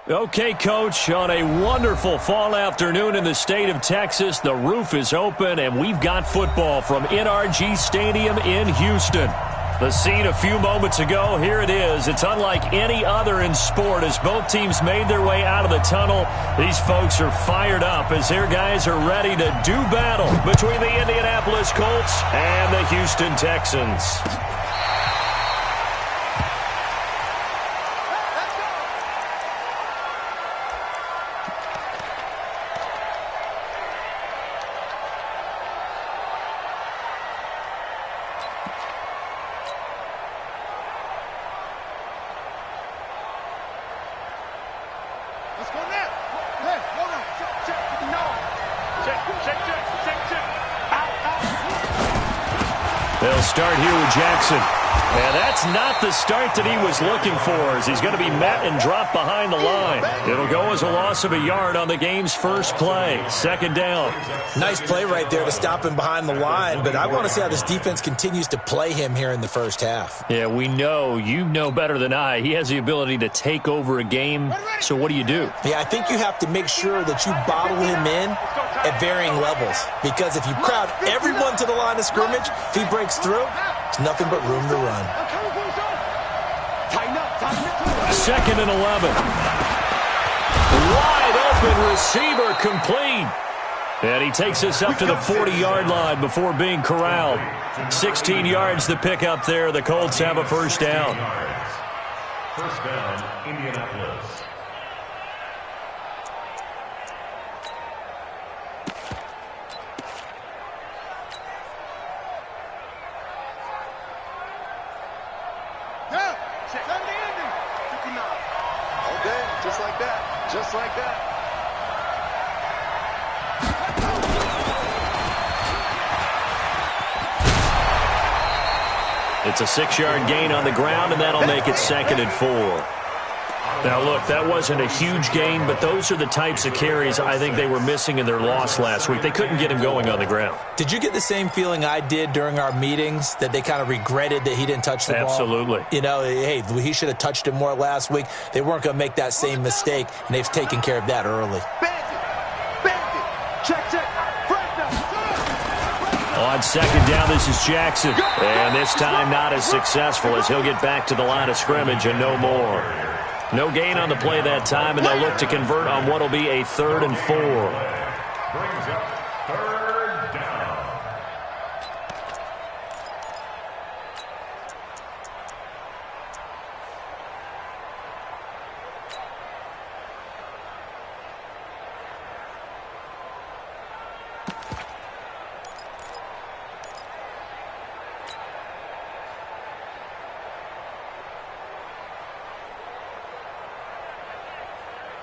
Okay, Coach, on a wonderful fall afternoon in the state of Texas, the roof is open, and we've got football from NRG Stadium in Houston. The scene a few moments ago, here it is. It's unlike any other in sport as both teams made their way out of the tunnel. These folks are fired up as their guys are ready to do battle between the Indianapolis Colts and the Houston Texans. They'll start here with Jackson. And that's not the start that he was looking for as he's going to be met and dropped behind the line. It'll go as a loss of a yard on the game's first play. Second down. Nice play right there to stop him behind the line, but I want to see how this defense continues to play him here in the first half. Yeah, we know. You know better than I. He has the ability to take over a game. So what do you do? Yeah, I think you have to make sure that you bottle him in at varying levels, because if you crowd everyone to the line of scrimmage, if he breaks through, it's nothing but room to run. Second and 11. Wide open receiver complete. And he takes us up to the 40-yard line before being corralled. 16 yards to pick up there. The Colts have a first down. First down, Indianapolis. Just like that. It's a 6-yard gain on the ground, and that'll make it 2nd and 4. Now, look, that wasn't a huge gain, but those are the types of carries I think they were missing in their loss last week. They couldn't get him going on the ground. Did you get the same feeling I did during our meetings, that they kind of regretted that he didn't touch the ball? Absolutely. You know, hey, he should have touched it more last week. They weren't going to make that same mistake, and they've taken care of that early. On second down, this is Jackson. And this time not as successful as he'll get back to the line of scrimmage and no more. No gain on the play that time, and they'll look to convert on what will be a 3rd and 4. Brings up 3rd down.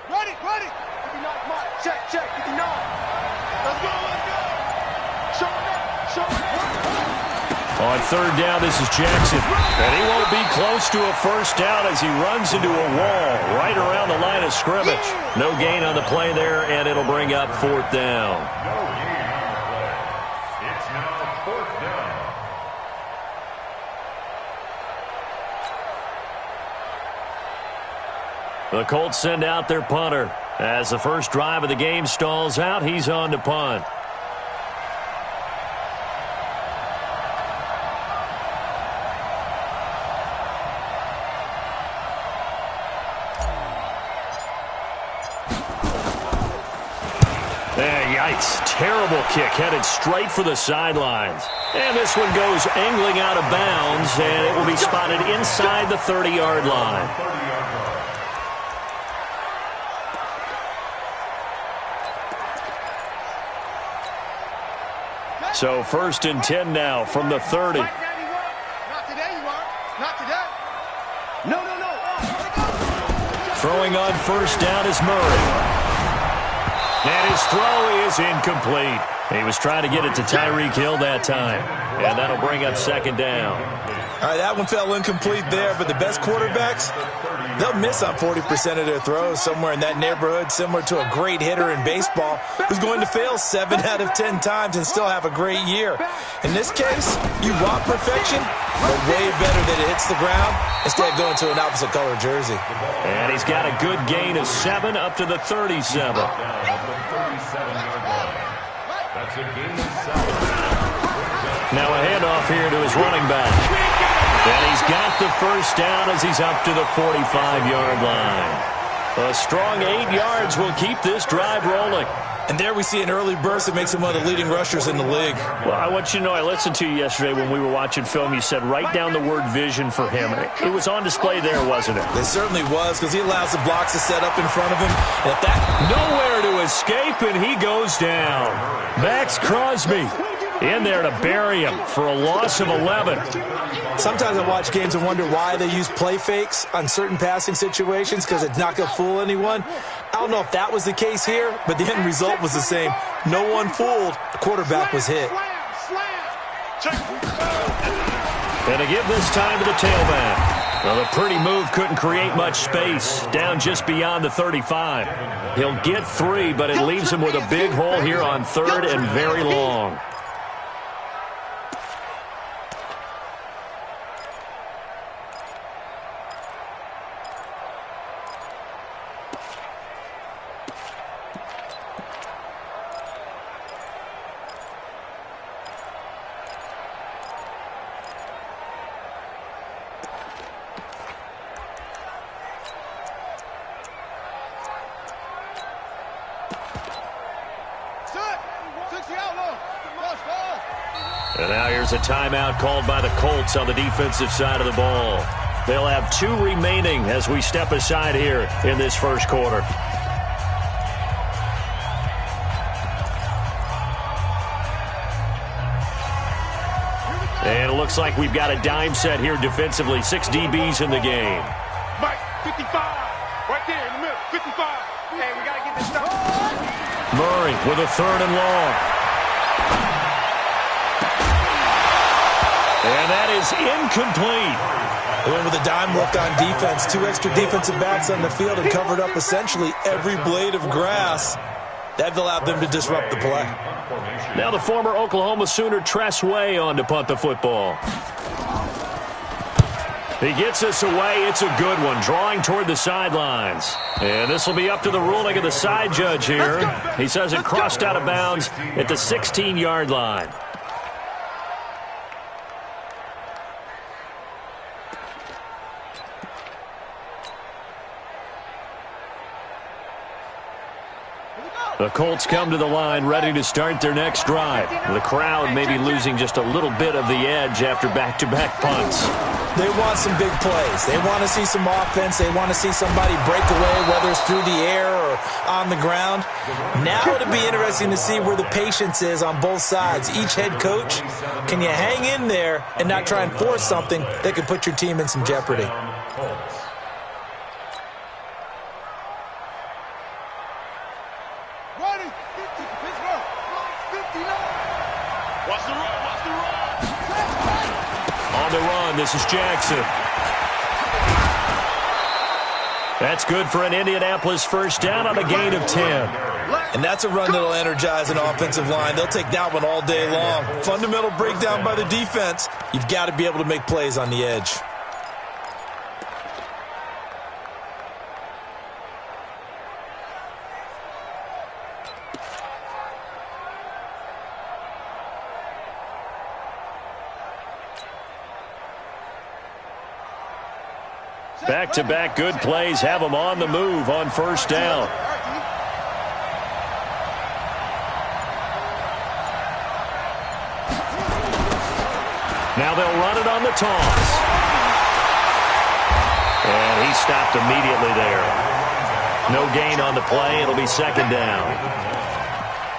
Ready. 59, come on. Check. 59. Let's go. Show up. On third down, this is Jackson. And he won't be close to a first down as he runs into a wall right around the line of scrimmage. No gain on the play there, and it'll bring up 4th down. No gain on the play. It's now 4th down. The Colts send out their punter. As the first drive of the game stalls out, he's on to punt. Yikes. Terrible kick headed straight for the sidelines. And this one goes angling out of bounds, and it will be spotted inside the 30-yard line. So 1st and 10 now from the 30. Not today, you are. Not today. No. Throwing on first down is Murray. And his throw is incomplete. He was trying to get it to Tyreek Hill that time. And that'll bring up 2nd down. All right, that one fell incomplete there, but the best quarterbacks, they'll miss on 40% of their throws, somewhere in that neighborhood, similar to a great hitter in baseball who's going to fail 7 out of 10 times and still have a great year. In this case, you want perfection, but way better that it hits the ground instead of going to an opposite color jersey. And he's got a good gain of 7 up to the 37. That's a gain of 7. Now a handoff here to his running back. And he's got the first down as he's up to the 45-yard line. A strong 8 yards will keep this drive rolling. And there we see an early burst that makes him one of the leading rushers in the league. Well, I want you to know, I listened to you yesterday when we were watching film. You said write down the word vision for him. It was on display there, wasn't it? It certainly was, because he allows the blocks to set up in front of him. And at that, nowhere to escape, and he goes down. Max Crosby in there to bury him for a loss of 11. Sometimes I watch games and wonder why they use play fakes on certain passing situations, because it's not going to fool anyone. I don't know if that was the case here, but the end result was the same. No one fooled. The quarterback was hit. And to give this time to the tailback. Well, the pretty move couldn't create much space, down just beyond the 35. He'll get 3, but it leaves him with a big hole here on 3rd and very long. And now here's a timeout called by the Colts on the defensive side of the ball. They'll have 2 remaining as we step aside here in this first quarter. And it looks like we've got a dime set here defensively. 6 DBs in the game. Mike, 55. Right there in the middle. 55. Hey, we got to get this stuff. Murray with a 3rd and long. And that is incomplete. They went with a dime look on defense. 2 extra defensive backs on the field and covered up essentially every blade of grass. That allowed them to disrupt the play. Now the former Oklahoma Sooner Tress Way on to punt the football. He gets us away. It's a good one, drawing toward the sidelines. And this will be up to the ruling of the side judge here. He says it crossed out of bounds at the 16-yard line. The Colts come to the line ready to start their next drive. The crowd may be losing just a little bit of the edge after back-to-back punts. They want some big plays. They want to see some offense. They want to see somebody break away, whether it's through the air or on the ground. Now it'll be interesting to see where the patience is on both sides. Each head coach, can you hang in there and not try and force something that could put your team in some jeopardy? This is Jackson. That's good for an Indianapolis first down on a gain of 10. And that's a run that'll energize an offensive line. They'll take that one all day long. Fundamental breakdown by the defense. You've got to be able to make plays on the edge. Back-to-back good plays have them on the move on first down. Now they'll run it on the toss. And he stopped immediately there. No gain on the play. It'll be 2nd down.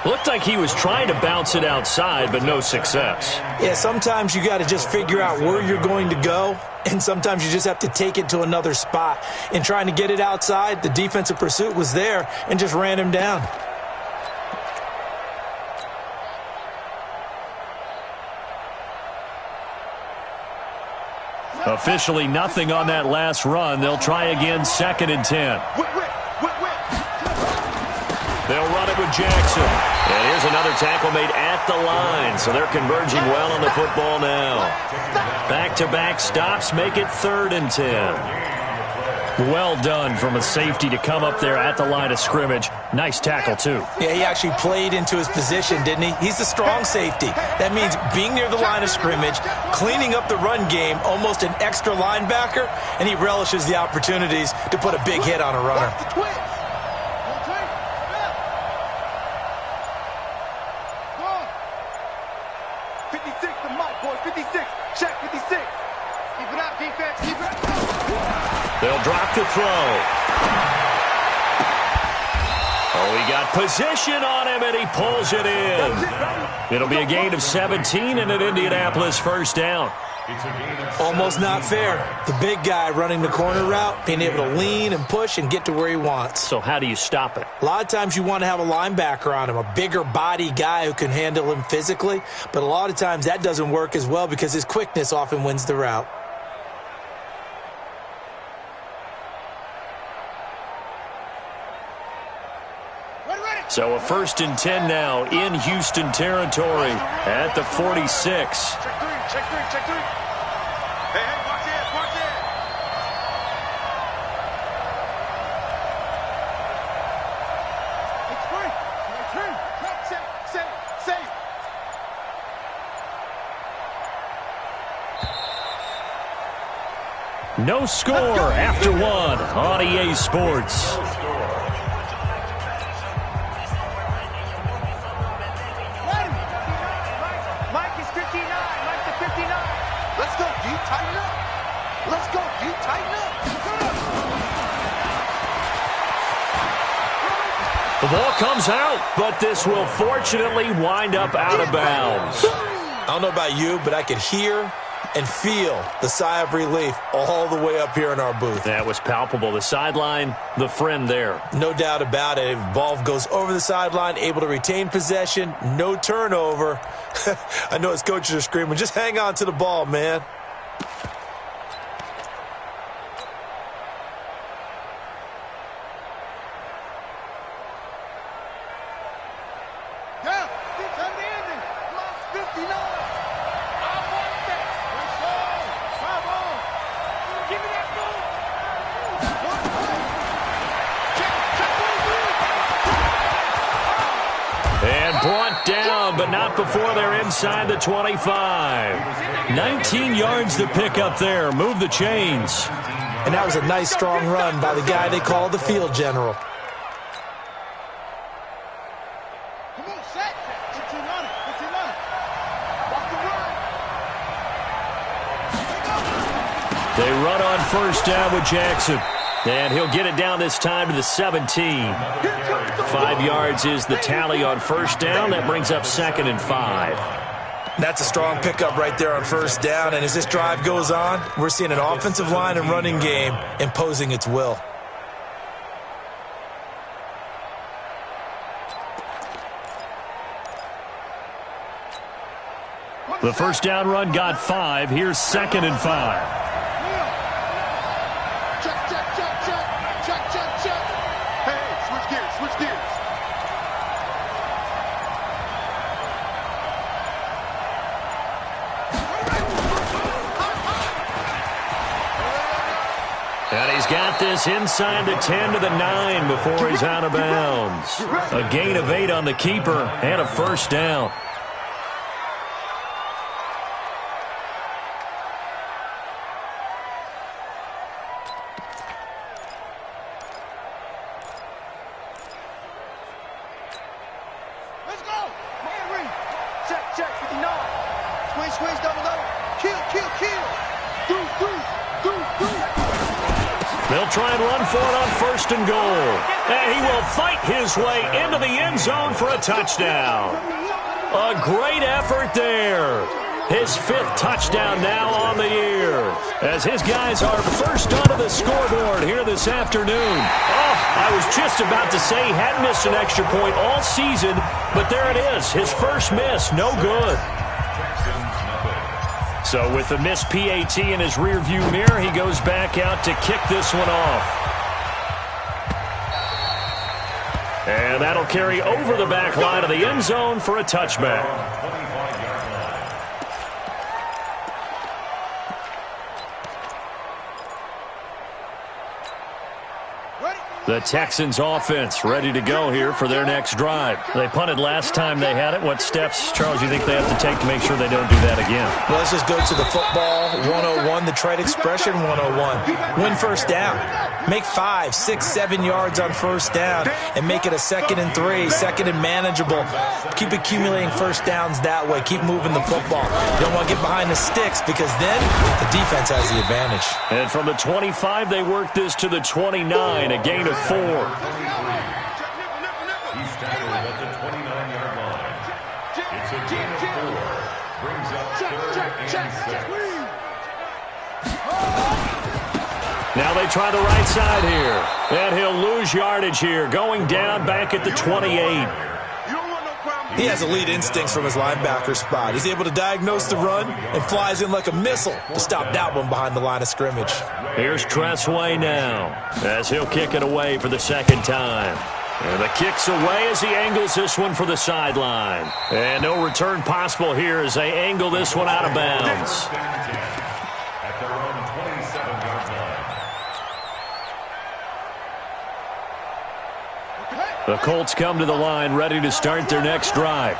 Looked like he was trying to bounce it outside, but no success. Yeah, sometimes you got to just figure out where you're going to go, and sometimes you just have to take it to another spot. In trying to get it outside, the defensive pursuit was there and just ran him down. Officially nothing on that last run. They'll try again, 2nd and 10. They'll run it with Jackson. And here's another tackle made at the line. So they're converging well on the football now. Back-to-back stops make it 3rd and 10. Well done from a safety to come up there at the line of scrimmage. Nice tackle, too. Yeah, he actually played into his position, didn't he? He's a strong safety. That means being near the line of scrimmage, cleaning up the run game, almost an extra linebacker, and he relishes the opportunities to put a big hit on a runner. 56 to Mike, boys. 56. Check 56. Keep it up, defense. Keep it up. They'll drop to throw. Oh, he got position on him, and he pulls it in. It'll be a gain of 17 and an Indianapolis 1st down. Almost not fair. The big guy running the corner route, being able to lean and push and get to where he wants. So how do you stop it? A lot of times you want to have a linebacker on him, a bigger body guy who can handle him physically, but a lot of times that doesn't work as well because his quickness often wins the route. So a 1st and 10 now in Houston territory at the 46. Check 3, check 3, check 3. Hey, watch it, watch it. It's free. It's free. Check, safe. No score after 1 on EA Sports. The ball comes out, but this will fortunately wind up out of bounds. I don't know about you, but I could hear and feel the sigh of relief all the way up here in our booth. That was palpable. The sideline, the friend there. No doubt about it. If the ball goes over the sideline, able to retain possession, no turnover. I know his coaches are screaming, just hang on to the ball, man. But not before they're inside the 25. 19 yards to pick up there. Move the chains. And that was a nice, strong run by the guy they call the field general. Come on, set. Get your money. Get your money. Walk the run. They run on 1st down with Jackson. And he'll get it down this time to the 17. 5 yards is the tally on 1st down. That brings up 2nd and 5. That's a strong pickup right there on 1st down. And as this drive goes on, we're seeing an offensive line and running game imposing its will. The 1st down run got 5. Here's 2nd and 5. And he's got this inside the 10 to the 9 before he's out of bounds. A gain of 8 on the keeper and a 1st down. Let's go. Mary. Check, 59. Squeeze, double. Kill. They'll try and run for it on 1st and goal. And he will fight his way into the end zone for a touchdown. A great effort there. His 5th touchdown now on the year. As his guys are first onto the scoreboard here this afternoon. Oh, I was just about to say he hadn't missed an extra point all season, but there it is. His first miss, no good. So with the missed PAT in his rearview mirror, he goes back out to kick this one off. And that'll carry over the back line of the end zone for a touchback. The Texans offense ready to go here for their next drive. They punted last time they had it. What steps, Charles, you think they have to take to make sure they don't do that again? Well, let's just go to the football 101, the trade expression 101. Win first down. Make 5, 6, 7 yards on first down and make it a 2nd and 3, 2nd and manageable. Keep accumulating first downs that way. Keep moving the football. You don't want to get behind the sticks because then the defense has the advantage. And from the 25, they work this to the 29, a gain of 4. He started at the 29-yard line. It's a gain of 4. Brings up 3rd and 6. Now they try the right side here. And he'll lose yardage here, going down back at the 28. He has elite instincts from his linebacker spot. He's able to diagnose the run and flies in like a missile to stop that one behind the line of scrimmage. Here's Tressway now as he'll kick it away for the 2nd time. And the kick's away as he angles this one for the sideline. And no return possible here as they angle this one out of bounds. At their own 27-yard line. The Colts come to the line ready to start their next drive.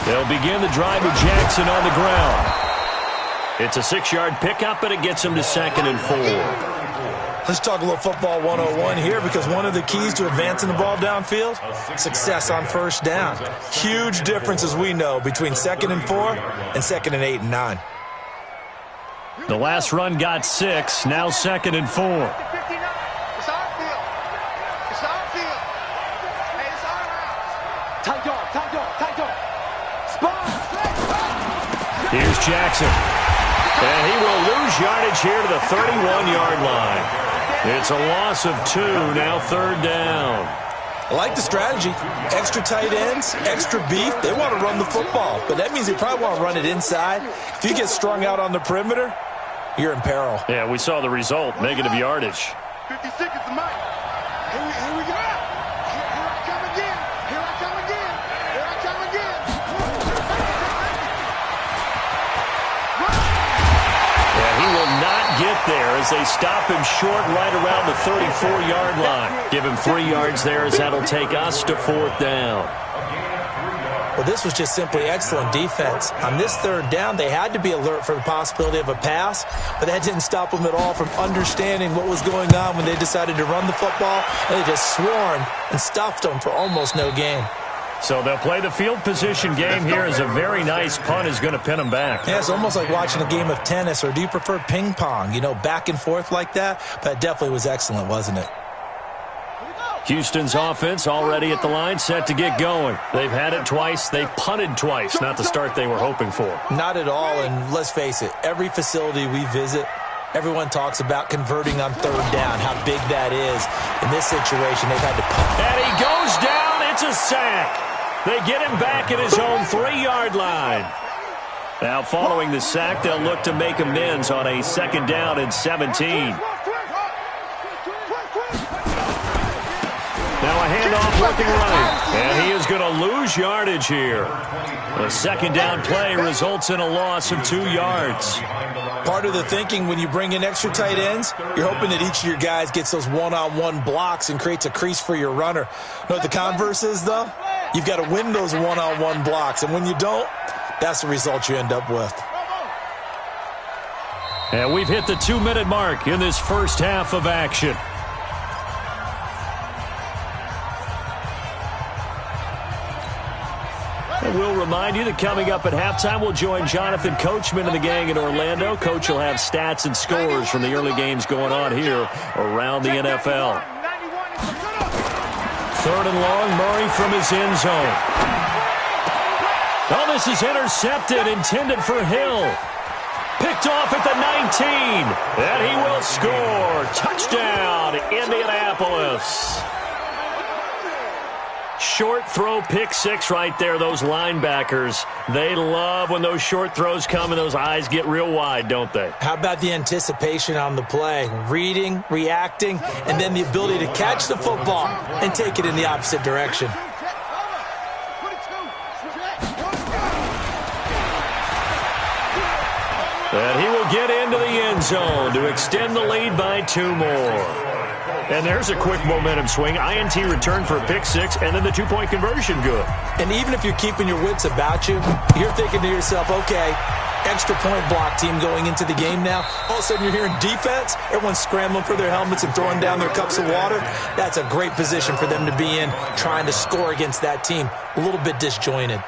They'll begin the drive with Jackson on the ground. It's a 6-yard pickup, and it gets him to 2nd and 4. Let's talk a little football 101 here because one of the keys to advancing the ball downfield, success on first down. Huge difference, as we know, between 2nd and 4 and 2nd and 8 and 9. The last run got 6, now 2nd and 4. It's our field. It's our field. Hey, it's our route. Tight dog, tight dog, tight dog. Spot. Here's Jackson. And he will lose yardage here to the 31-yard line. It's a loss of 2, now 3rd down. I like the strategy. Extra tight ends, extra beef. They want to run the football, but that means they probably want to run it inside. If you get strung out on the perimeter, you're in peril. Yeah, we saw the result, negative yardage. 50 seconds to Mike. Here we go. Here I come again. Here I come again. Here I come again. Yeah, he will not get there as they stop him short right around the 34-yard line. Give him 3 yards there as that'll take us to 4th down. Well, this was just simply excellent defense. On this 3rd down, they had to be alert for the possibility of a pass, but that didn't stop them at all from understanding what was going on when they decided to run the football. And they just swarmed and stuffed them for almost no gain. So they'll play the field position game here as a very nice punt is going to pin them back. Yeah, it's almost like watching a game of tennis, or do you prefer ping pong? You know, back and forth like that? That definitely was excellent, wasn't it? Houston's offense already at the line, set to get going. They've had it twice. They've punted twice. Not the start they were hoping for. Not at all, and let's face it, every facility we visit, everyone talks about converting on 3rd down, how big that is. In this situation, they've had to punt. And he goes down. It's a sack. They get him back at his own 3-yard line. Now, following the sack, they'll look to make amends on a 2nd down and 17. Now a handoff looking right, and he is going to lose yardage here. A 2nd down play results in a loss of 2 yards. Part of the thinking when you bring in extra tight ends, you're hoping that each of your guys gets those one-on-one blocks and creates a crease for your runner. You know what the converse is, though? You've got to win those one-on-one blocks, and when you don't, that's the result you end up with. And we've hit the 2-minute mark in this first half of action. And we'll remind you that coming up at halftime, we'll join Jonathan Coachman and the gang in Orlando. Coach will have stats and scores from the early games going on here around the NFL. 3rd and long, Murray from his end zone. Oh, this is intercepted, intended for Hill. Picked off at the 19, and he will score. Touchdown, Indianapolis. Short throw pick six right there, those linebackers. They love when those short throws come and those eyes get real wide, don't they? How about the anticipation on the play? Reading, reacting, and then the ability to catch the football and take it in the opposite direction. And he will get into the end zone to extend the lead by 2 more. And there's a quick momentum swing. INT return for a pick six, and then the 2-point conversion good. And even if you're keeping your wits about you, you're thinking to yourself, okay, extra point block team going into the game now. All of a sudden you're hearing defense. Everyone's scrambling for their helmets and throwing down their cups of water. That's a great position for them to be in, trying to score against that team. A little bit disjointed.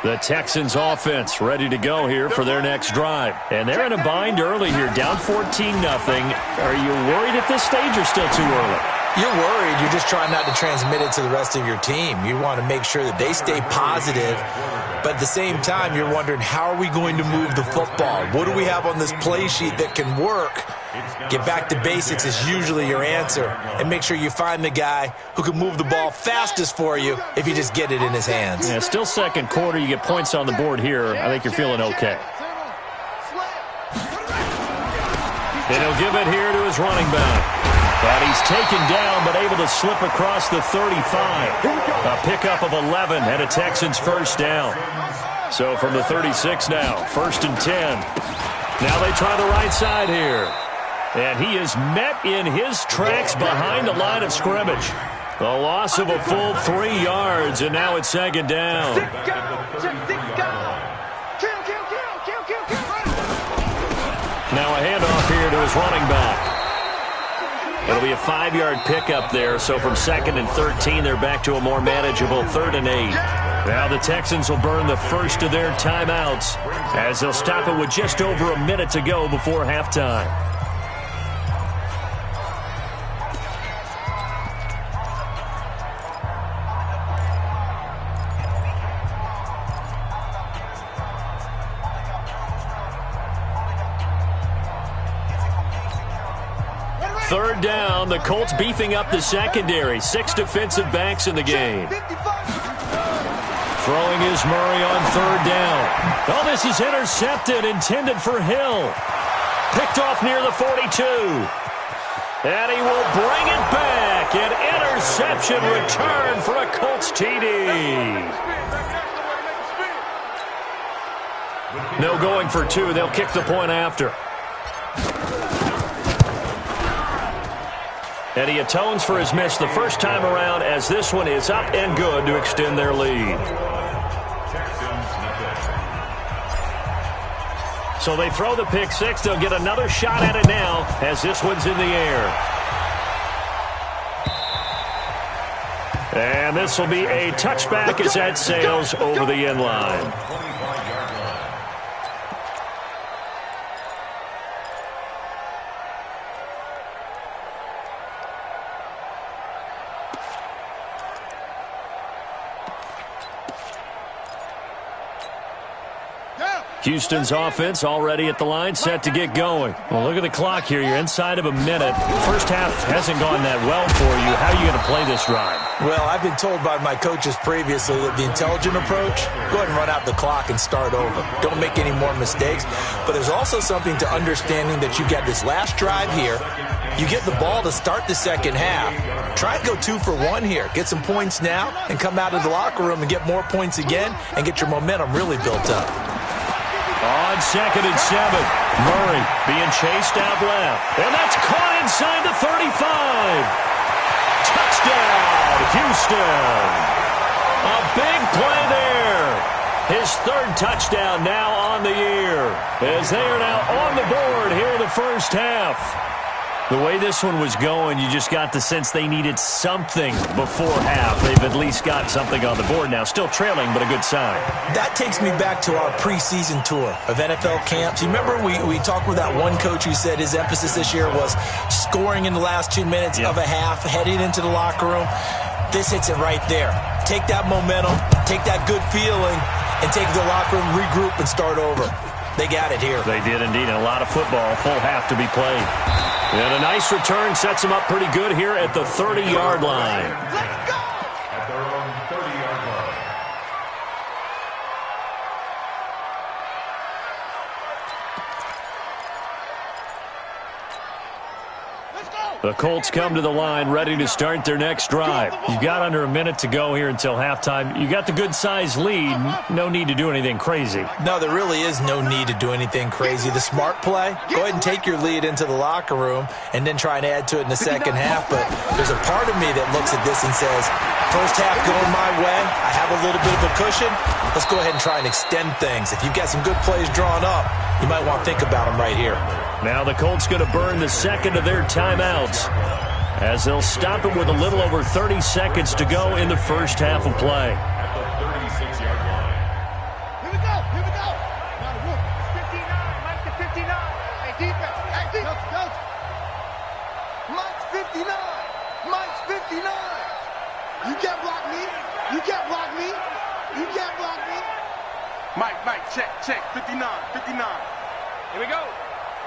The Texans offense ready to go here for their next drive. And they're in a bind early here, down 14-0. Are you worried at this stage or still too early? You're worried. You're just trying not to transmit it to the rest of your team. You want to make sure that they stay positive. But at the same time, you're wondering, how are we going to move the football? What do we have on this play sheet that can work? Get back to basics is usually your answer. And make sure you find the guy who can move the ball fastest for you if you just get it in his hands. Yeah, still second quarter. You get points on the board here. I think you're feeling okay. And he'll give it here to his running back. And he's taken down but able to slip across the 35. A pickup of 11 and a Texans first down. So from the 36 now, 1st and 10. Now they try the right side here. And he is met in his tracks behind the line of scrimmage. The loss of a full 3 yards, and now it's 2nd down. Now a handoff here to his running back. It'll be a 5-yard pickup there, so from 2nd and 13, they're back to a more manageable 3rd and 8. Now the Texans will burn the first of their timeouts as they'll stop it with just over a minute to go before halftime. Third down, the Colts beefing up the secondary. 6 defensive backs in the game. Throwing is Murray on 3rd down. Oh, this is intercepted, intended for Hill. Picked off near the 42. And he will bring it back. An interception return for a Colts TD. No going for 2. They'll kick the point after. And he atones for his miss the first time around as this one is up and good to extend their lead. So they throw the pick six. They'll get another shot at it now as this one's in the air. And this will be a touchback as that sails over the end line. Houston's offense already at the line, set to get going. Well, look at the clock here. You're inside of a minute. First half hasn't gone that well for you. How are you going to play this drive? Well, I've been told by my coaches previously that the intelligent approach, go ahead and run out the clock and start over. Don't make any more mistakes. But there's also something to understanding that you got this last drive here. You get the ball to start the second half. Try and go 2 for 1 here. Get some points now and come out of the locker room and get more points again and get your momentum really built up. On 2nd and 7, Murray being chased out left. And that's caught inside the 35. Touchdown, Houston. A big play there. His 3rd touchdown now on the year as they are now on the board here in the first half. The way this one was going, you just got the sense they needed something before half. They've at least got something on the board now. Still trailing, but a good sign. That takes me back to our preseason tour of NFL camps. You remember we talked with that one coach who said his emphasis this year was scoring in the last 2 minutes of a half, heading into the locker room. This hits it right there. Take that momentum, take that good feeling, and take the locker room, regroup, and start over. They got it here. They did indeed. And a lot of football, full half to be played. And a nice return sets them up pretty good here at the 30-yard line. Let's go! At their own 30-yard line. The Colts come to the line ready to start their next drive. You've got under a minute to go here until halftime. You got the good-sized lead. No need to do anything crazy. No, there really is no need to do anything crazy. The smart play, go ahead and take your lead into the locker room and then try and add to it in the second half. But there's a part of me that looks at this and says, first half going my way, I have a little bit of a cushion. Let's go ahead and try and extend things. If you've got some good plays drawn up, you might want to think about them right here. Now the Colts going to burn the second of their timeouts as they'll stop it with a little over 30 seconds to go in the first half of play. At the 36-yard line. Here we go, here we go. Now the roof. 59, Mike to 59. Hey, defense. Hey, defense. Coach. Mike's 59. Mike's 59. You can't block me. You can't block me. You can't block me. Mike, check, 59, 59. Here we go.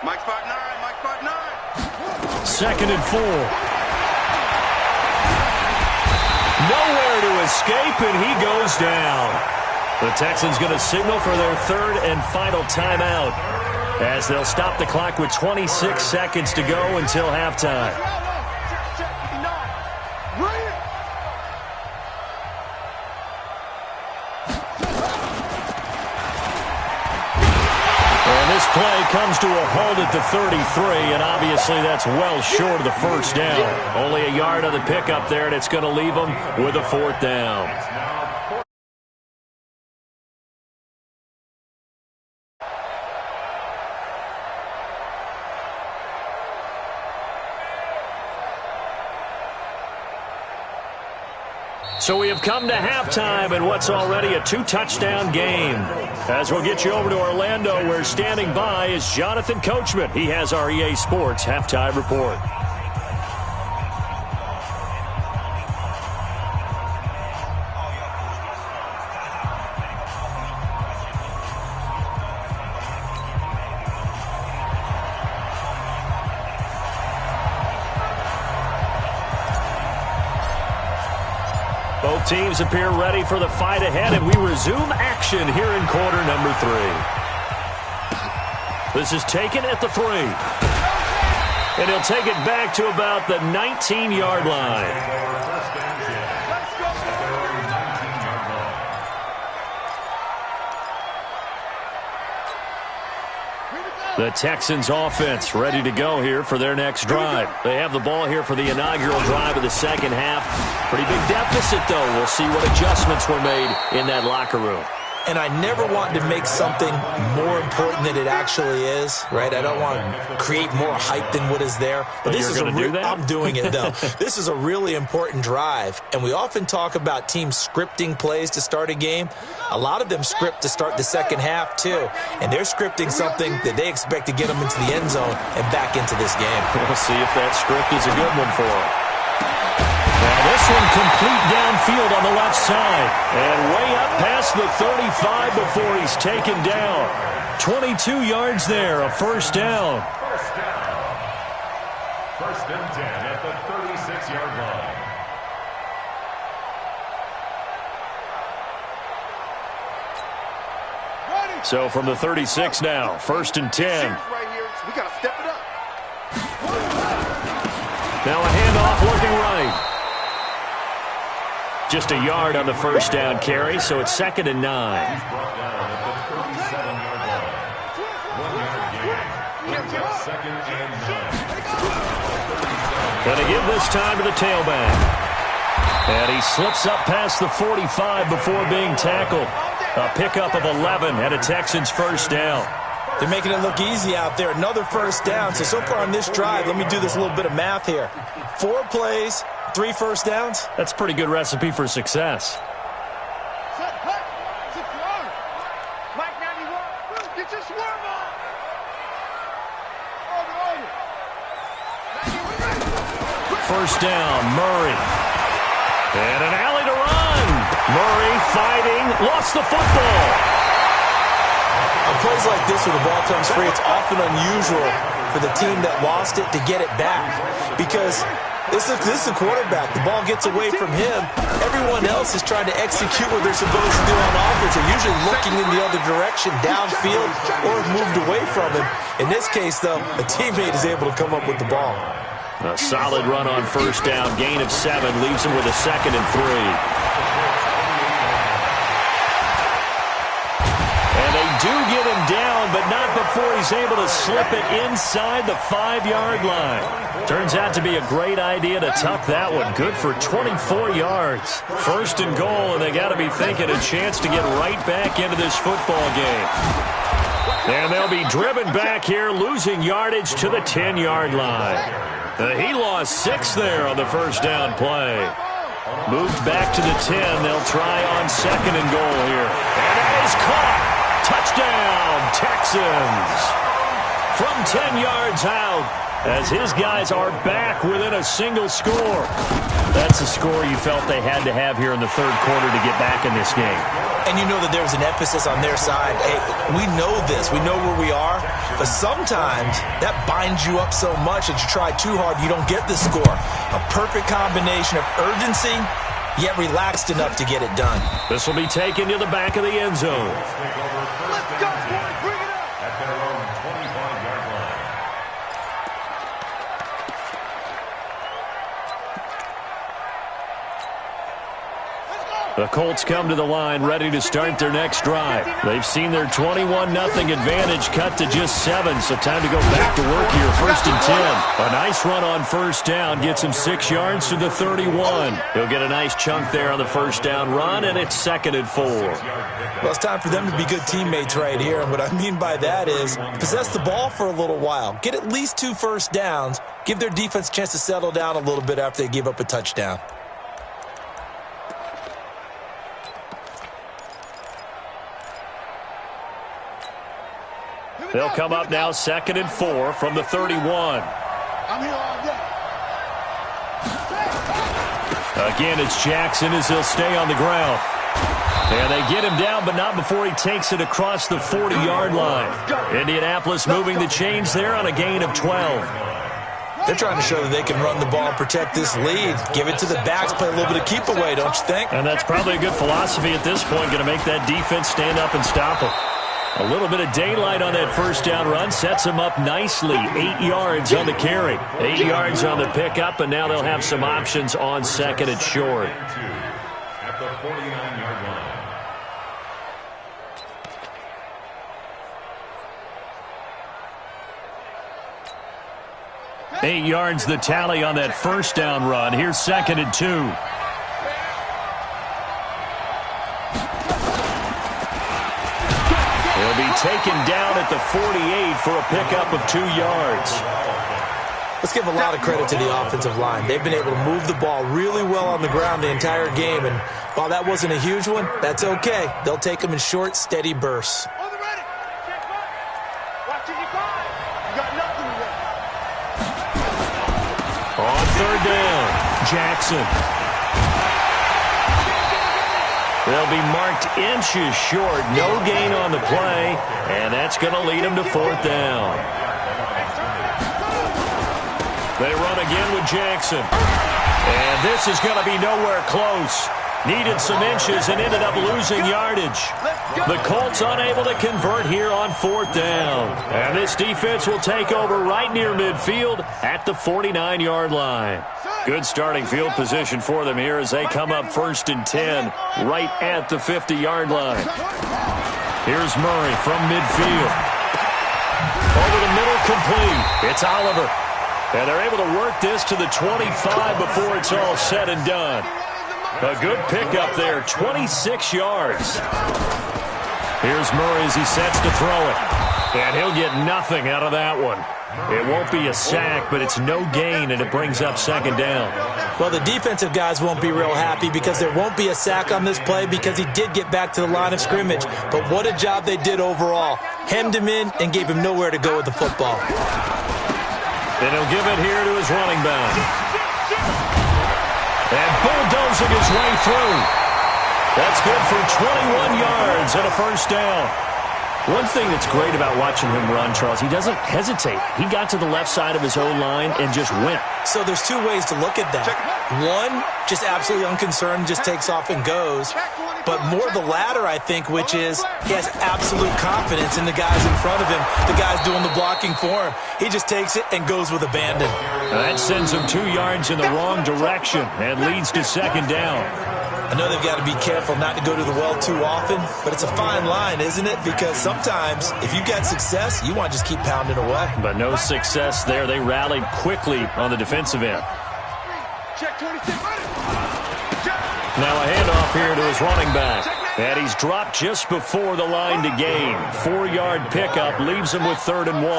Mike's 5'9", Mike's 5'9". Second and 4. Nowhere to escape, and he goes down. The Texans going to signal for their third and final timeout as they'll stop the clock with 26 seconds to go until halftime. This play comes to a halt at the 33, and obviously that's well short of the first down. Only a yard on the pickup there, and it's going to leave them with a fourth down. So we have come to halftime in what's already a two-touchdown game. As we'll get you over to Orlando, where standing by is Jonathan Coachman. He has our EA Sports halftime report. Both teams appear ready for the fight ahead, and we resume action here in quarter number 3. This is taken at the 3. And he'll take it back to about the 19-yard line. The Texans offense ready to go here for their next drive. They have the ball here for the inaugural drive of the second half. Pretty big deficit, though. We'll see what adjustments were made in that locker room. And I never want to make something more important than it actually is, right? I don't want to create more hype than what is there. But this is I'm doing it, though. This is a really important drive. And we often talk about teams scripting plays to start a game. A lot of them script to start the second half, too. And they're scripting something that they expect to get them into the end zone and back into this game. We'll see if that script is a good one for them. Now this one complete downfield on the left side. And way up past the 35 before he's taken down. 22 yards there, a first down. First and 10 at the 36-yard line. So from the 36 now, first and 10. We got to step it up. Now a handoff looking right. Just a yard on the first down carry, so it's second and 9. He's brought down at the 37-yard line. 1 yard gain. Brings up second and 9. Going to give this time to the tailback. And he slips up past the 45 before being tackled. A pickup of 11 and a Texans first down. They're making it look easy out there. Another first down. So far on this drive, let me do this little bit of math here. 4 plays, 3 first downs. That's a pretty good recipe for success. Mike 91, get your swerve on. First down, Murray. And an alley to run. Murray fighting, lost the football. On plays like this where the ball comes free, it's often unusual for the team that lost it to get it back. Because this is the quarterback. The ball gets away from him. Everyone else is trying to execute what they're supposed to do on offense. They're usually looking in the other direction, downfield, or moved away from him. In this case, though, a teammate is able to come up with the ball. A solid run on first down. Gain of 7 leaves him with a 2nd and 3. Do get him down, but not before he's able to slip it inside the 5-yard line. Turns out to be a great idea to tuck that one. Good for 24 yards. 1st and goal, and they got to be thinking a chance to get right back into this football game. And they'll be driven back here, losing yardage to the 10-yard line. He lost 6 there on the first down play. Moved back to the 10. They'll try on 2nd and goal here. And it is caught. Touchdown, Texans. From 10 yards out, as his guys are back within a single score. That's a score you felt they had to have here in the 3rd quarter to get back in this game. And you know that there was an emphasis on their side. Hey, we know this. We know where we are. But sometimes that binds you up so much that you try too hard, you don't get the score. A perfect combination of urgency, yet relaxed enough to get it done. This will be taken to the back of the end zone. Let's go, boys. Bring it up. At their own 25-yard line. The Colts come to the line ready to start their next drive. They've seen their 21-0 advantage cut to just 7, so time to go back to work here. 1st and 10. A nice run on first down gets him 6 yards to the 31. He'll get a nice chunk there on the first down run, and it's 2nd and 4. Well, it's time for them to be good teammates right here. And what I mean by that is possess the ball for a little while. Get at least 2 first downs. Give their defense a chance to settle down a little bit after they give up a touchdown. They'll come up now 2nd and 4 from the 31. I'm here all day. Again, it's Jackson as he'll stay on the ground. And they get him down, but not before he takes it across the 40-yard line. Indianapolis moving the chains there on a gain of 12. They're trying to show that they can run the ball and protect this lead. Give it to the backs, play a little bit of keep away, don't you think? And that's probably a good philosophy at this point, going to make that defense stand up and stop them. A little bit of daylight on that first down run sets them up nicely. 8 yards on the carry. 8 yards on the pickup, and now they'll have some options on 2nd and short. At the 49-yard line. 8 yards the tally on that first down run. Here's 2nd and 2. He'll be taken down at the 48 for a pickup of 2 yards. Let's give a lot of credit to the offensive line. They've been able to move the ball really well on the ground the entire game, and while that wasn't a huge one, that's okay. They'll take them in short, steady bursts. On the ready. Watching you five. You got nothing to win. On 3rd down, Jackson. They'll be marked inches short. No gain on the play, and that's going to lead them to 4th down. They run again with Jackson. And this is going to be nowhere close. Needed some inches and ended up losing yardage. The Colts unable to convert here on 4th down. And this defense will take over right near midfield at the 49-yard line. Good starting field position for them here as they come up 1st and 10 right at the 50-yard line. Here's Murray from midfield. Over the middle, complete. It's Oliver. And they're able to work this to the 25 before it's all said and done. A good pickup there, 26 yards. Here's Murray as he sets to throw it. And he'll get nothing out of that one. It won't be a sack, but it's no gain, and it brings up 2nd down. Well, the defensive guys won't be real happy because there won't be a sack on this play because he did get back to the line of scrimmage. But what a job they did overall. Hemmed him in and gave him nowhere to go with the football. And he'll give it here to his running back. And bulldozing his way through. That's good for 21 yards and a 1st down. One thing that's great about watching him run, Charles, he doesn't hesitate. He got to the left side of his own line and just went. So there's two ways to look at that. One, just absolutely unconcerned, just takes off and goes. But more the latter, I think, which is he has absolute confidence in the guys in front of him, the guys doing the blocking for him. He just takes it and goes with abandon. That sends him 2 yards in the wrong direction and leads to second down. I know they've got to be careful not to go to the well too often, but it's a fine line, isn't it? Because sometimes if you've got success, you want to just keep pounding away. But no success there. They rallied quickly on the defensive end. Now a handoff here to his running back. And he's dropped just before the line to gain. 4-yard pickup leaves him with 3rd and 1.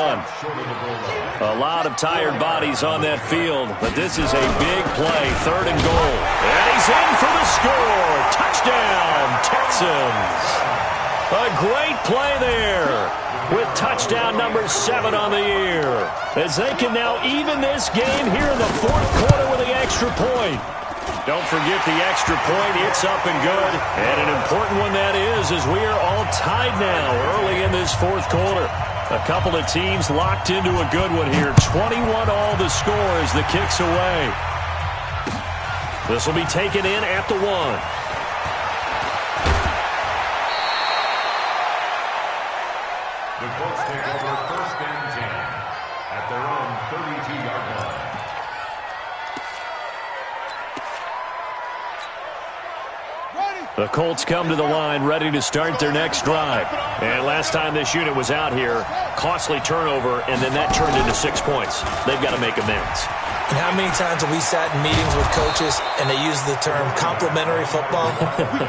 A lot of tired bodies on that field, but this is a big play, 3rd and goal. And he's in for the score. Touchdown, Texans. A great play there with touchdown number 7 on the year. As they can now even this game here in the 4th quarter with the extra point. Don't forget the extra point. It's up and good. And an important one that is, as we are all tied now early in this 4th quarter. A couple of teams locked into a good one here. 21 all the score as the kick's away. This will be taken in at the 1. The Colts take over 1st and 10 at their own 32-yard line. The Colts come to the line ready to start their next drive. And last time this unit was out here, costly turnover, and then that turned into 6 points. They've got to make amends. And how many times have we sat in meetings with coaches and they use the term complementary football?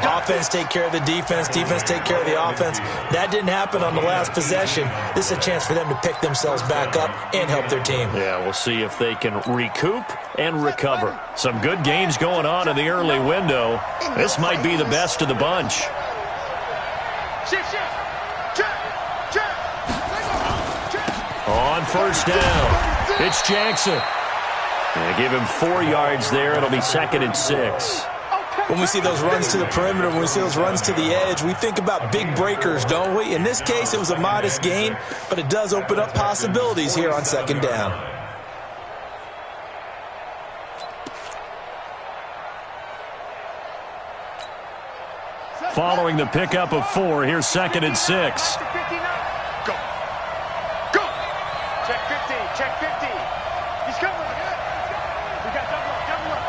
Offense take care of the defense, defense take care of the offense. That didn't happen on the last possession. This is a chance for them to pick themselves back up and help their team. Yeah, we'll see if they can recoup and recover. Some good games going on in the early window. This might be the best of the bunch. On 1st down, it's Jackson. They give him 4 yards there. It'll be 2nd and 6. When we see those runs to the perimeter, when we see those runs to the edge, we think about big breakers, don't we? In this case, it was a modest gain, but it does open up possibilities here on 2nd down. Following the pickup of 4, here's 2nd and 6. Go. Go. Check 50. Check 50. He's coming. We got double up. Double up.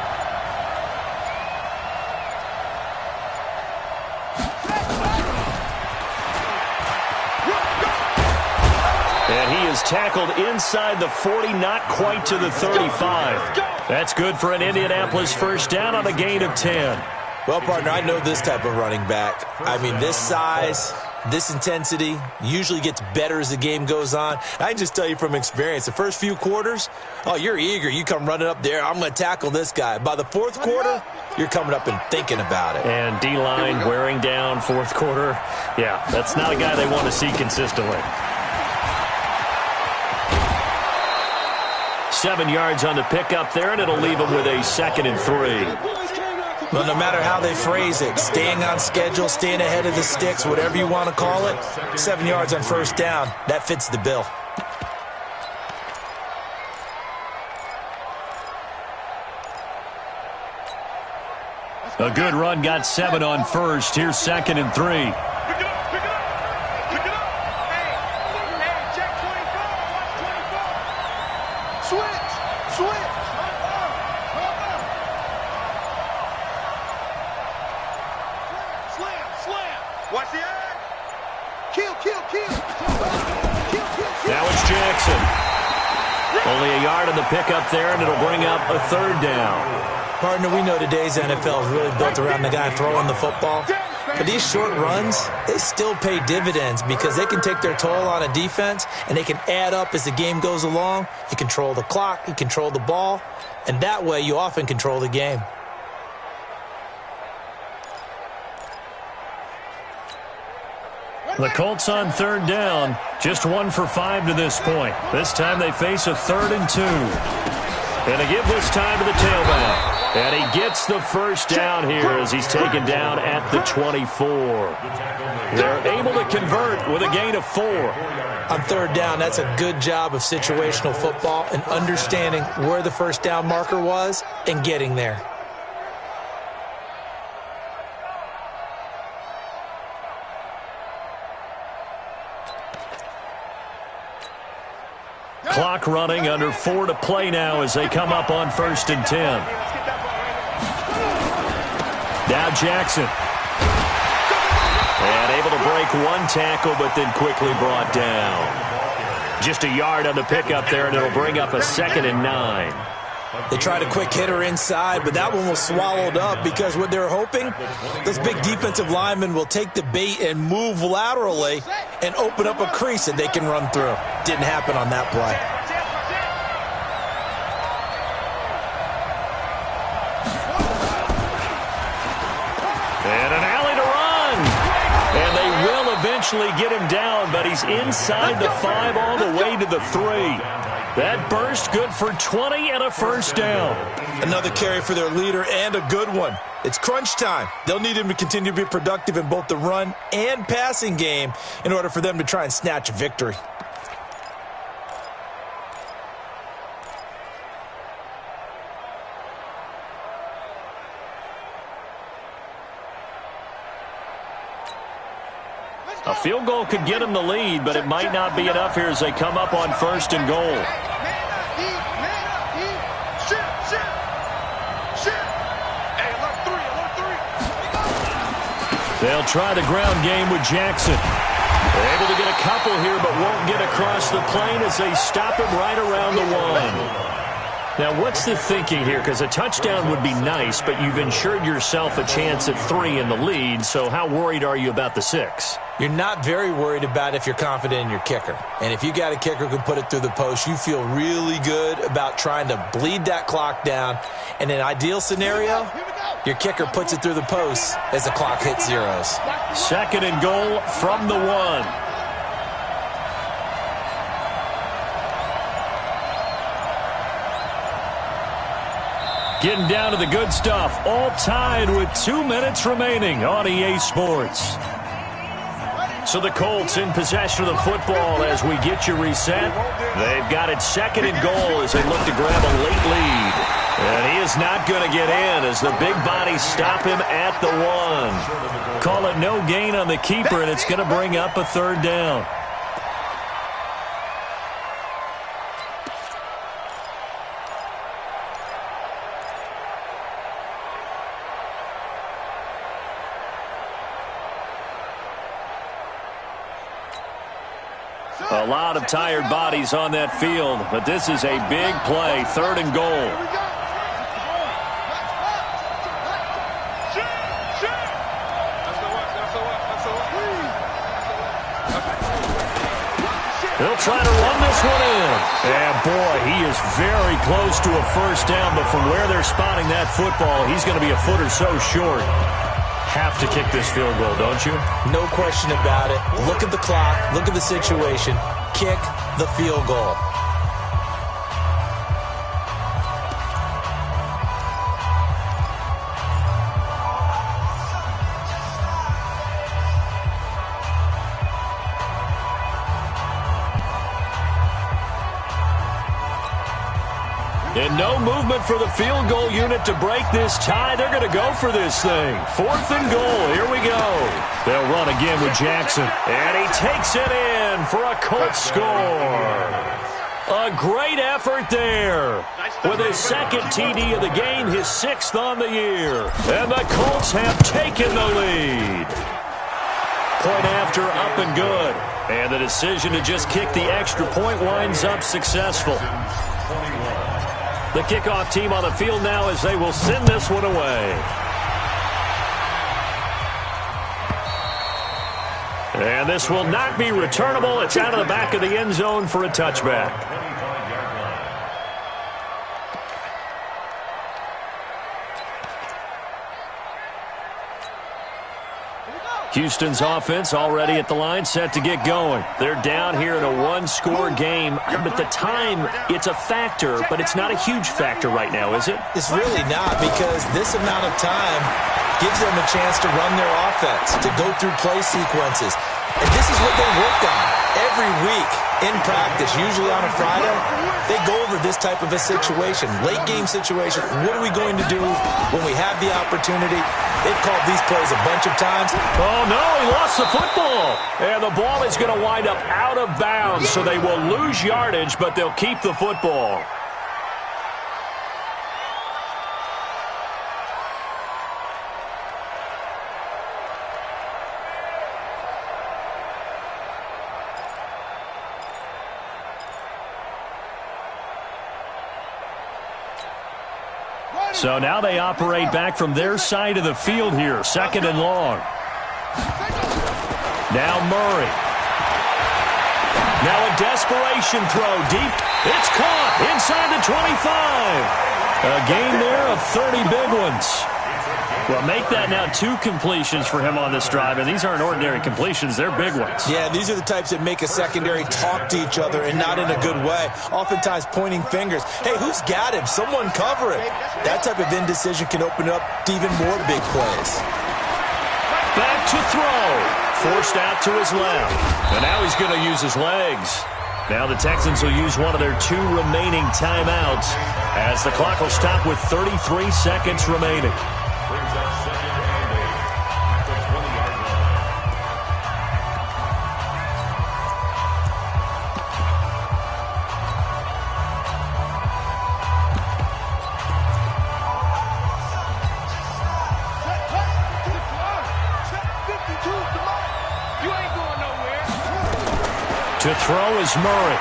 And he is tackled inside the 40, not quite to the 35. That's good for an Indianapolis 1st down on a gain of 10. Well, partner, I know this type of running back. I mean, this size, this intensity usually gets better as the game goes on. I can just tell you from experience, the first few quarters, oh, you're eager. You come running up there. I'm going to tackle this guy. By the 4th quarter, you're coming up and thinking about it. And D-line wearing down 4th quarter. Yeah, that's not a guy they want to see consistently. 7 yards on the pickup there, and it'll leave him with a 2nd and 3. Well, no matter how they phrase it, staying on schedule, staying ahead of the sticks, whatever you want to call it, 7 yards on 1st down, that fits the bill. A good run got 7 on 1st. Here's 2nd and 3. Now it's Jackson. Only a yard on the pickup there, and it'll bring up a 3rd down. Partner, we know today's NFL is really built around the guy throwing the football. But these short runs, they still pay dividends because they can take their toll on a defense, and they can add up as the game goes along. You control the clock, you control the ball, and that way you often control the game. The Colts on 3rd down, just 1 for 5 to this point. This time they face a 3rd and 2. And they give this time to the tailback. And he gets the first down here as he's taken down at the 24. They're able to convert with a gain of 4. On third down, that's a good job of situational football and understanding where the first down marker was and getting there. Clock running, under 4 to play now as they come up on 1st and 10. Now Jackson. And able to break one tackle, but then quickly brought down. Just a yard on the pickup there, and it'll bring up a 2nd and 9. They tried a quick hitter inside, but that one was swallowed up because what they're hoping, those big defensive linemen will take the bait and move laterally and open up a crease that they can run through. Didn't happen on that play. And an alley to run. And they will eventually get him down, but he's inside the 5 all the way to the 3. That burst good for 20 and a first down. Another carry for their leader and a good one. It's crunch time. They'll need him to continue to be productive in both the run and passing game in order for them to try and snatch a victory. A field goal could get them the lead, but it might not be enough here as they come up on 1st and goal. They'll try the ground game with Jackson. They're able to get a couple here, but won't get across the plane as they stop him right around the 1. Now, what's the thinking here? Because a touchdown would be nice, but you've ensured yourself a chance at 3 in the lead, so how worried are you about the 6? You're not very worried about if you're confident in your kicker. And if you got a kicker who can put it through the post, you feel really good about trying to bleed that clock down. In an ideal scenario, your kicker puts it through the post as the clock hits zeros. 2nd and goal from the 1. Getting down to the good stuff, all tied with 2 minutes remaining on EA Sports. So the Colts in possession of the football as we get you reset. They've got it 2nd and goal as they look to grab a late lead. And he is not going to get in as the big bodies stop him at the 1. Call it no gain on the keeper, and it's going to bring up a 3rd down. A lot of tired bodies on that field, but this is a big play, 3rd and goal. He'll try to run this one in. And boy, he is very close to a first down, but from where they're spotting that football, he's going to be a foot or so short. Have to kick this field goal, don't you? No question about it. Look at the clock. Look at the situation. Kick the field goal. And no movement for the field goal unit to break this tie. They're going to go for this thing. 4th and goal. Here we go. They'll run again with Jackson. And he takes it in for a Colts score. A great effort there. With his 2nd TD of the game, his 6th on the year. And the Colts have taken the lead. Point after, up and good. And the decision to just kick the extra point winds up successful. The kickoff team on the field now as they will send this one away. And this will not be returnable. It's out of the back of the end zone for a touchback. Houston's offense already at the line, set to get going. They're down here in a one-score game, but the time, it's a factor, but it's not a huge factor right now, is it? It's really not, because this amount of time gives them a chance to run their offense, to go through play sequences. And this is what they work on every week in practice, usually on a Friday. They go over this type of a situation, late game situation. What are we going to do when we have the opportunity? They've called these plays a bunch of times. Oh, no, he lost the football. And the ball is going to wind up out of bounds, so they will lose yardage, but they'll keep the football. So now they operate back from their side of the field here, 2nd and long. Now Murray. Now a desperation throw deep. It's caught inside the 25. A gain there of 30 big ones. Well, make that now 2 completions for him on this drive, and these aren't ordinary completions. They're big ones. Yeah, these are the types that make a secondary talk to each other, and not in a good way. Oftentimes pointing fingers. Hey, who's got him? Someone cover him. That type of indecision can open up to even more big plays. Back to throw. Forced out to his left. And now he's going to use his legs. Now the Texans will use one of their 2 remaining timeouts as the clock will stop with 33 seconds remaining. Brings up 2nd and 8 at the 20-yard line. To throw is Murray.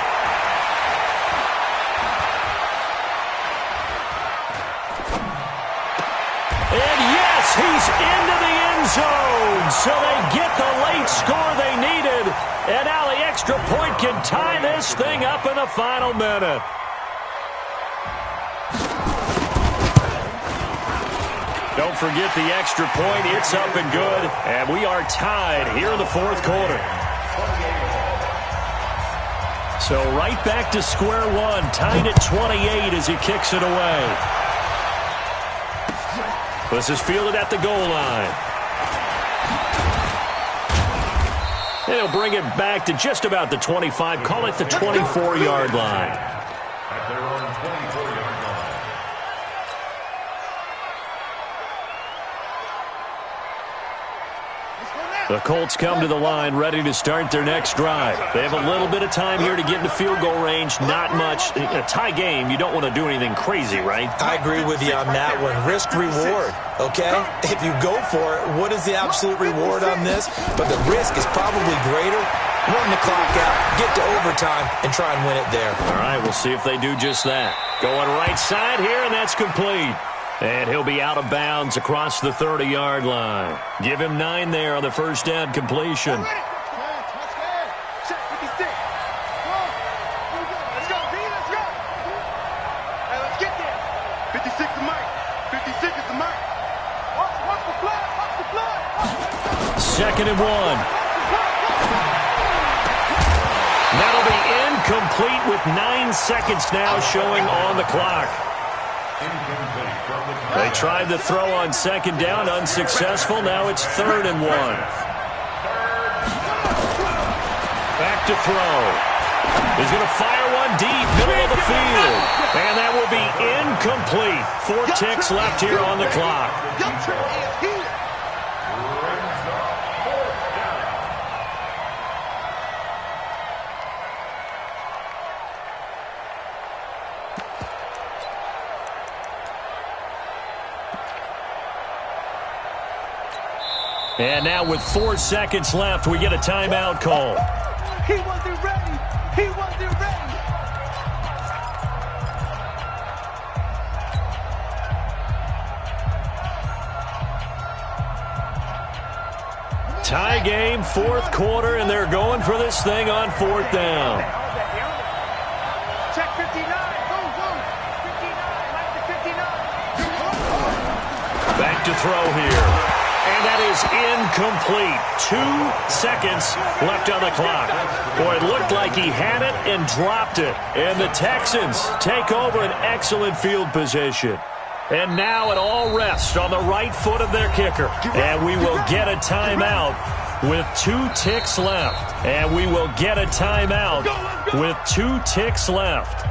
And yes, he's into the end zone. So they get the late score they needed. And now the extra point can tie this thing up in the final minute. Don't forget the extra point. It's up and good. And we are tied here in the 4th quarter. So right back to square one, tied at 28 as he kicks it away. This is fielded at the goal line. And he'll bring it back to just about the 25, call it the 24-yard line. At their own 24-yard line. The Colts come to the line ready to start their next drive. They have a little bit of time here to get into field goal range. Not much. In a tie game, you don't want to do anything crazy, right? I agree with you on that one. Risk reward, okay? If you go for it, what is the absolute reward on this? But the risk is probably greater. Run the clock out, get to overtime, and try and win it there. All right, we'll see if they do just that. Going right side here, and that's complete. And he'll be out of bounds across the 30-yard line. Give him 9 there on the first down completion. Let's go, D, let's go. Hey, let's get there. 56 is Mike. 56 is the Mike. Watch the flag, watch the flag. 2nd and 1. That'll be incomplete with 9 seconds now showing on the clock. They tried to throw on 2nd down, unsuccessful. Now it's 3rd and 1. Back to throw. He's going to fire one deep, middle of the field. And that will be incomplete. 4 ticks left here on the clock. And now with 4 seconds left, we get a timeout call. He wasn't ready. He wasn't ready. Tie game, 4th quarter, and they're going for this thing on 4th down. Check 59. Go, go. 59. Like the 59. Back to throw here. And that is incomplete. 2 seconds left on the clock. Boy, it looked like he had it and dropped it. And the Texans take over an excellent field position. And now it all rests on the right foot of their kicker. And we will get a timeout with 2 ticks left. And we will get a timeout with 2 ticks left.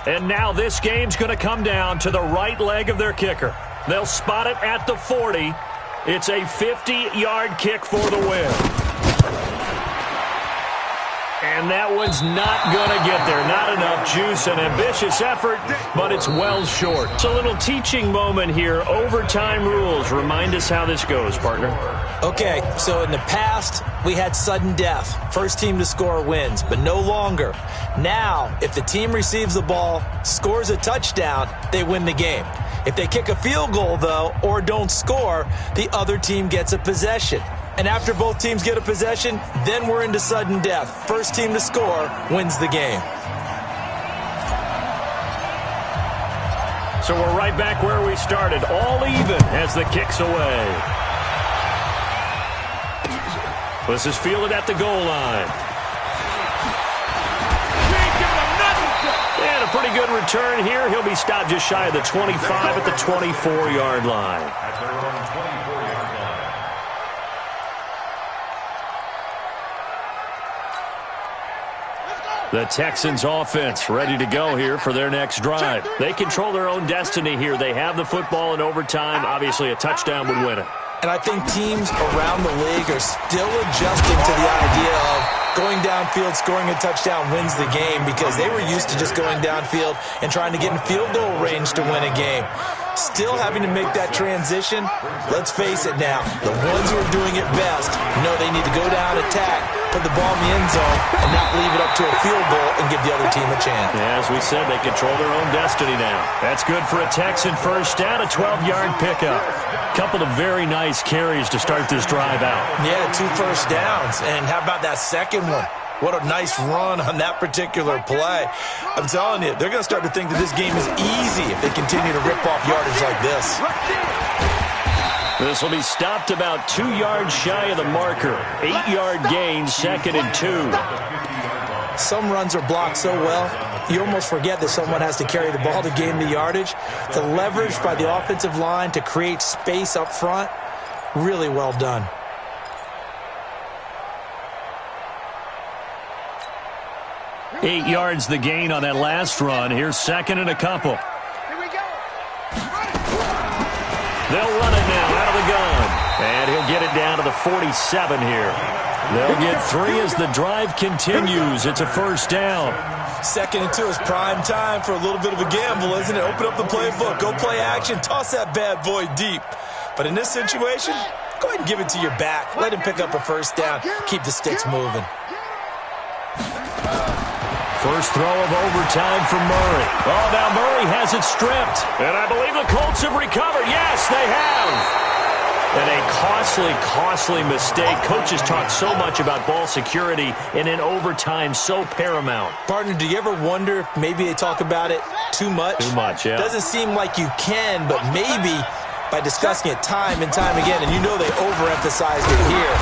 And now this game's going to come down to the right leg of their kicker. They'll spot it at the 40. It's a 50-yard kick for the win. And that one's not going to get there. Not enough juice. An ambitious effort, but it's well short. It's a little teaching moment here. Overtime rules. Remind us how this goes, partner. Okay, so in the past, we had sudden death. First team to score wins, but no longer. Now, if the team receives the ball, scores a touchdown, they win the game. If they kick a field goal, though, or don't score, the other team gets a possession. And after both teams get a possession, then we're into sudden death. First team to score wins the game. So we're right back where we started. All even as the kick's away. This is fielded at the goal line. And a pretty good return here. He'll be stopped just shy of the 25 at the 24-yard line. At their own 24-yard line. The Texans offense ready to go here for their next drive. They control their own destiny here. They have the football in overtime. Obviously, a touchdown would win it. And I think teams around the league are still adjusting to the idea of going downfield, scoring a touchdown wins the game, because they were used to just going downfield and trying to get in field goal range to win a game. Still having to make that transition. Let's face it now, the ones who are doing it best know they need to go down, attack, put the ball in the end zone, and not leave it up to a field goal and give the other team a chance. Yeah, as we said, they control their own destiny now. That's good for a Texan first down, a 12-yard pickup. Couple of very nice carries to start this drive out. Yeah, 2 first downs. And how about that second one? What a nice run on that particular play. I'm telling you, they're going to start to think that this game is easy if they continue to rip off yardage like this. This will be stopped about 2 yards shy of the marker. 8-yard gain, 2nd and 2. Some runs are blocked so well, you almost forget that someone has to carry the ball to gain the yardage. The leverage by the offensive line to create space up front, really well done. Eight yards the gain on that last run. Here's 2nd and a couple. Here we go. They'll run it now out of the gun. And he'll get it down to the 47 here. They'll get 3 as the drive continues. It's a first down. 2nd and 2 is prime time for a little bit of a gamble, isn't it? Open up the playbook, go play action, toss that bad boy deep. But in this situation, go ahead and give it to your back. Let him pick up a first down. Keep the sticks moving. First throw of overtime for Murray. Oh, now Murray has it stripped. And I believe the Colts have recovered. Yes, they have. And a costly mistake. Coaches talk so much about ball security, and in overtime, so paramount. Partner, do you ever wonder if maybe they talk about it too much? Too much, yeah. Doesn't seem like you can, but maybe by discussing it time and time again, and you know they overemphasized it here,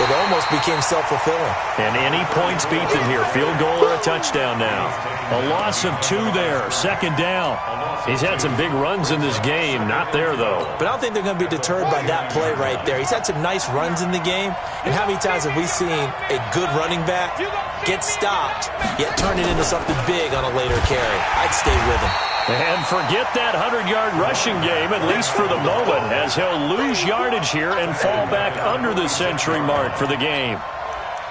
it almost became self-fulfilling. And any points beat them here. Field goal or a touchdown now. A loss of 2 there. 2nd down. He's had some big runs in this game. Not there, though. But I don't think they're going to be deterred by that play right there. He's had some nice runs in the game. And how many times have we seen a good running back get stopped, yet turn it into something big on a later carry? I'd stay with him. And forget that 100-yard rushing game, at least for the moment, as he'll lose yardage here and fall back under the century mark for the game.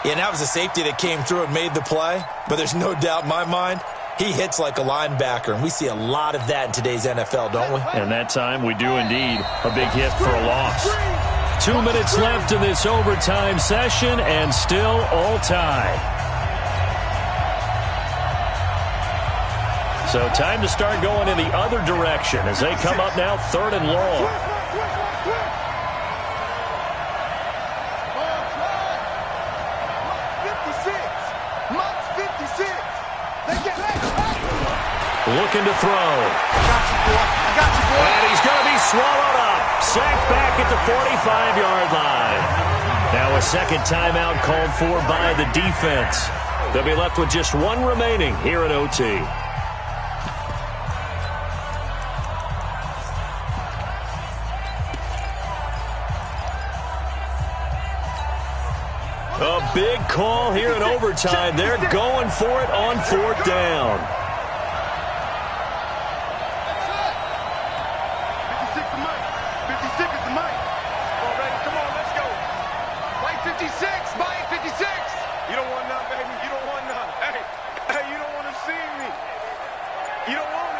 Yeah, and that was a safety that came through and made the play. But there's no doubt in my mind, he hits like a linebacker. And we see a lot of that in today's NFL, don't we? And that time we do indeed. A big hit for a loss. 2 minutes left in this overtime session, and still all tied. So time to start going in the other direction as they come up now 3rd and long. looking to throw. I got you, boy. I got you, boy. And he's going to be swallowed up. Sacked back at the 45-yard line. Now a second timeout called for by the defense. They'll be left with just one remaining here at OT. A big call here in overtime. They're going for it on 4th down. 56 to Mike. 56 is the Mike. Come on, baby. Come on, let's go. Mike 56. Mike 56. You don't want none, baby. You don't want none. Hey, you don't want to see me. You don't want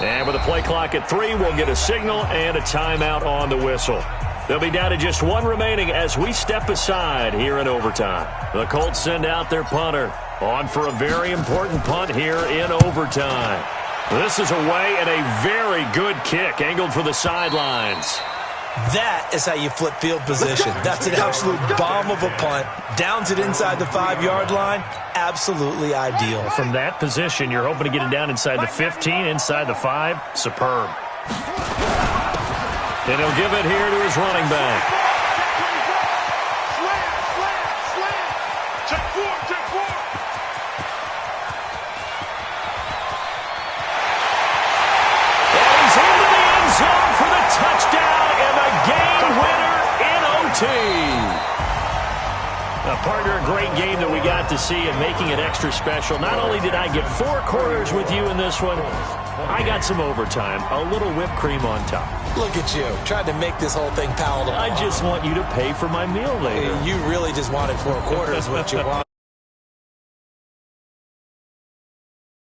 it. And with the play clock at 3, we'll get a signal and a timeout on the whistle. They'll be down to just one remaining as we step aside here in overtime. The Colts send out their punter on for a very important punt here in overtime. This is away and a very good kick angled for the sidelines. That is how you flip field position. That's an absolute bomb of a punt. Downs it inside the 5-yard line. Absolutely ideal. From that position, you're hoping to get it down inside the 15, inside the 5. Superb. And he'll give it here to his running back. Slam. Check 4. And he's into the end zone for the touchdown and the game winner in OT. Partner, a great game that we got to see and making it extra special. Not only did I get 4 quarters with you in this one, I got some overtime, a little whipped cream on top. Look at you, trying to make this whole thing palatable. I just want you to pay for my meal later. You really just wanted 4 quarters, what you want.